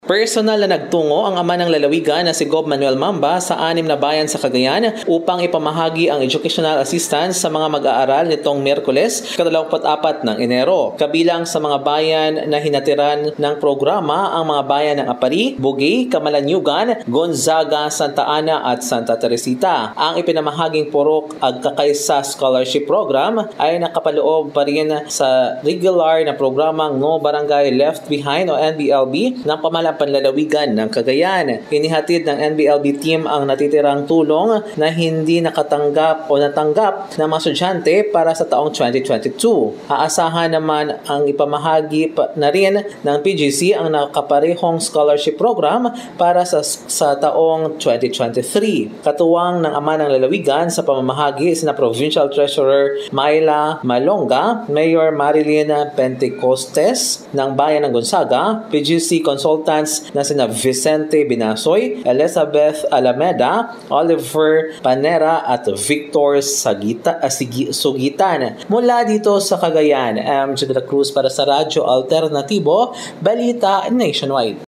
Personal na nagtungo ang ama ng lalawigan na si Gob Manuel Mamba sa 6 na bayan sa Cagayan upang ipamahagi ang educational assistance sa mga mag-aaral nitong Miyerkules, 24 ng Enero. Kabilang sa mga bayan na hinatiran ng programa ang mga bayan ng Apari, Bugey, Camalaniugan, Gonzaga, Santa Ana at Santa Teresita. Ang ipinamahaging purok Agkakaisa Scholarship Program ay nakapaloob pa rin sa regular na programang No Barangay Left Behind o NBLB ng panlalawigan ng Cagayan. Inihatid ng NBLB team ang natitirang tulong na hindi nakatanggap o natanggap ng mga estudyante para sa taong 2022. Aasahan naman ang ipamahagi na rin ng PGC ang nakaparehong scholarship program para sa taong 2023. Katuwang ng ama ng lalawigan sa pamamahagi sina Provincial Treasurer Myla Malonga, Mayor Marilyn Pentecostes ng Bayan ng Gonzaga, PGC Consultant na sina Vicente Binasoy, Elizabeth Alameda, Oliver Panera at Victor Sugitan. Mula dito sa Cagayan, MJ de la Cruz para sa Radyo Alternatibo, Balita Nationwide.